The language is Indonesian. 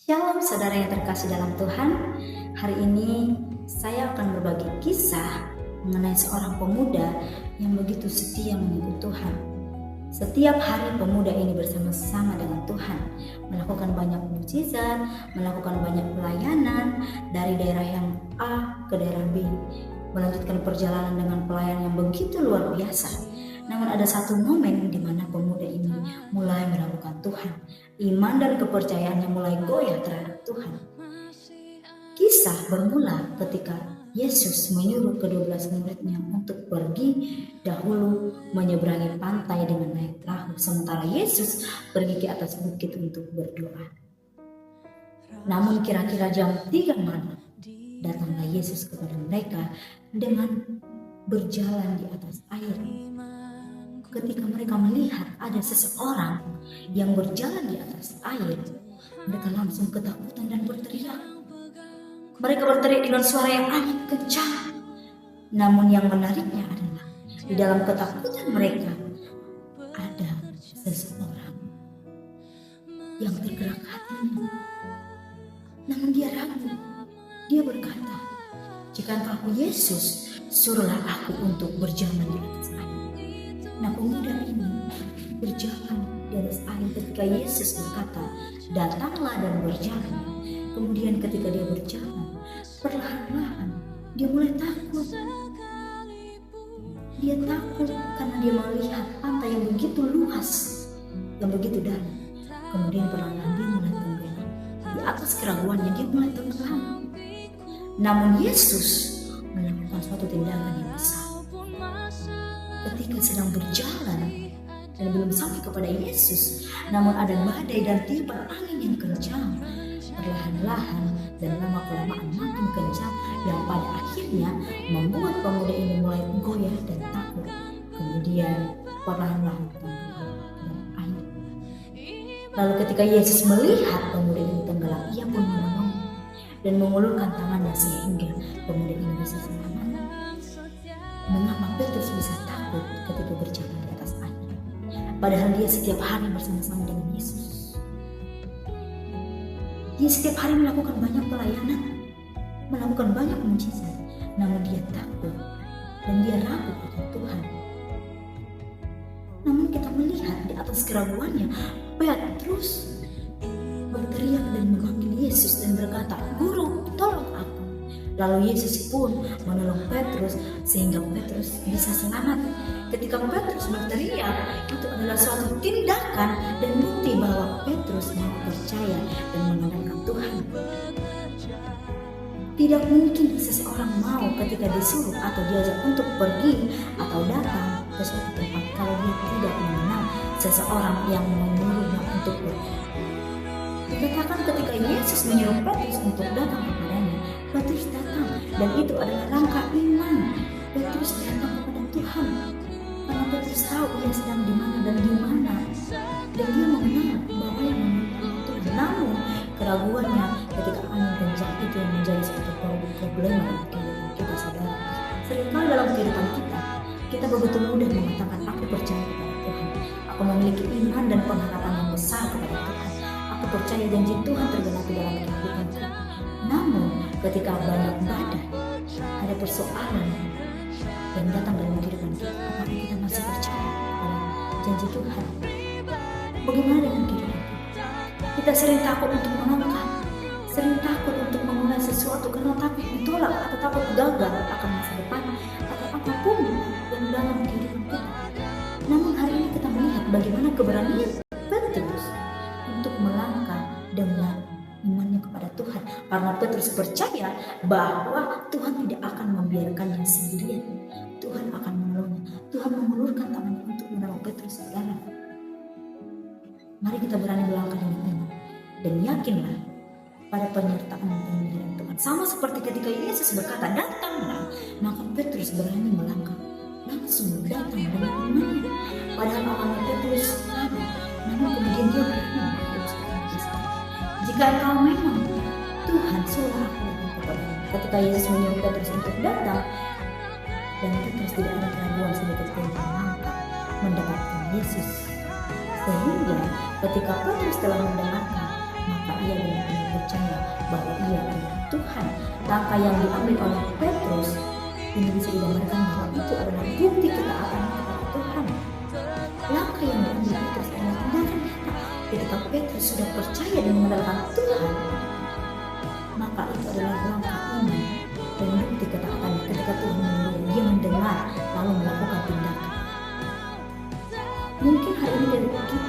Shalom saudara yang terkasih dalam Tuhan. Hari ini saya akan berbagi kisah mengenai seorang pemuda yang begitu setia mengikut Tuhan. Setiap hari pemuda ini bersama-sama dengan Tuhan, melakukan banyak mukjizat, melakukan banyak pelayanan dari daerah yang A ke daerah B, melanjutkan perjalanan dengan pelayanan yang begitu luar biasa. Namun ada satu momen di mana pemuda ini mulai meragukan Tuhan. Iman dan kepercayaannya mulai goyah terhadap Tuhan. Kisah bermula ketika Yesus menyuruh ke-12 muridnya untuk pergi dahulu menyeberangi pantai dengan naik perahu. Sementara Yesus pergi ke atas bukit untuk berdoa. Namun kira-kira jam 3 malam, datanglah Yesus kepada mereka dengan berjalan di atas air. Ketika mereka melihat ada seseorang yang berjalan di atas air, mereka langsung ketakutan dan berteriak. Mereka berteriak dengan suara yang amat kencang. Namun yang menariknya adalah di dalam ketakutan mereka ada seseorang yang tergerak hatinya. Namun dia ragu. Dia berkata, "Jika Engkau Yesus, suruhlah aku untuk berjalan di atas air." Nah, pemuda ini berjalan di atas air ketika Yesus berkata, "Datanglah dan berjalan." Kemudian ketika dia berjalan, perlahan-lahan dia mulai takut. Dia takut karena dia melihat pantai yang begitu luas, yang begitu dalam. Kemudian perlahan-lahan dia mulai tenggelam. Di atas keraguannya dia mulai tenggelam. Namun Yesus melakukan suatu tindakan yang besar. Ketika sedang berjalan dan belum sampai kepada Yesus, namun ada badai dan tiupan angin yang kencang, perlahan-lahan dan lama-kelamaan makin kencang, yang pada akhirnya membuat pemuda ini mulai goyah dan takut. Kemudian perlahan-lahan tenggelam dalam air. Lalu ketika Yesus melihat pemuda ini tenggelam, ia pun menolong dan mengulurkan tangannya sehingga pemuda ini bisa selamat. Mengapa Petrus bisa takut ketika berjalan di atas air? Padahal dia setiap hari bersama-sama dengan Yesus. Dia setiap hari melakukan banyak pelayanan, melakukan banyak mukjizat, namun dia takut dan dia ragu akan Tuhan. Namun kita melihat di atas keraguannya, Petrus berteriak dan memanggil Yesus dan berkata, "Guru, tolong aku." Lalu Yesus pun menolong Petrus sehingga Petrus bisa selamat. Ketika Petrus berteriak, itu adalah suatu tindakan dan bukti bahwa Petrus mau percaya dan mengandalkan Tuhan. Tidak mungkin seseorang mau ketika disuruh atau diajak untuk pergi atau datang ke suatu tempat kalau dia tidak mengenal seseorang yang menyuruhnya untuk pergi. Dikatakan ketika Yesus menyuruh Petrus untuk datang kepadanya, Petrus datang, dan itu adalah langkah iman. Petrus datang kepada Tuhan karena Petrus tahu ia sedang di mana dan di mana, dan dia mengenal bahwa yang menyuruh Tuhan. Namun keraguannya ketika angin kencang itu yang menjadi suatu problem dalam kehidupan kita, saudara. Seringkali dalam kehidupan kita begitu mudah mengatakan, "Aku percaya kepada Tuhan, aku memiliki iman dan pengharapan yang besar kepada Tuhan, aku percaya janji Tuhan tergenapi dalam kehidupanku." Namun ketika banyak badai, ada persoalan yang datang dalam kehidupan kita, apakah kita masih percaya pada janji Tuhan? Bagaimana dengan kehidupan kita? Kita sering takut untuk melangkah, sering takut untuk memulai sesuatu karena takut ditolak atau takut gagal akan masa depan atau apapun yang dalam kehidupan kita. Namun hari ini kita melihat bagaimana keberanian Petrus untuk melangkah dengan imannya kepada Tuhan, karena Petrus percaya bahwa Tuhan tidak akan membiarkannya sendirian. Tuhan akan menolongnya. Tuhan mengulurkan tangannya untuk menolong Petrus, saudara. Mari kita berani melangkah dengan iman dan yakinlah pada penyertaan dan pemeliharaan Tuhan. Sama seperti ketika Yesus berkata, "Datanglah," maka Petrus berani melangkah, langsung datang dengan imannya. Padahal awalnya Petrus ragu, namun kemudian dia berani. "Jika Engkau memang Tuhan, suruh aku datang kepadamu." Ketika Yesus menyuruh Petrus untuk datang, dan Petrus tidak ada keraguan sedikit pun melangkah mendapatkan Yesus. Sehingga ketika Petrus telah mendengarkan, maka ia benar-benar bahwa ia adalah Tuhan. Langkah yang diambil oleh Petrus ini bisa digambarkan bahwa itu adalah bukti ketaatan kepada Tuhan. Langkah yang diambil Petrus adalah tindakan nyata. Ketika Petrus sudah percaya dan mengandalkan Tuhan, maka itu adalah langkah iman dan bukti ketaatan. Ketika Tuhan menyuruh, dia mendengar lalu melakukan tindakan. Mungkin hari ini kita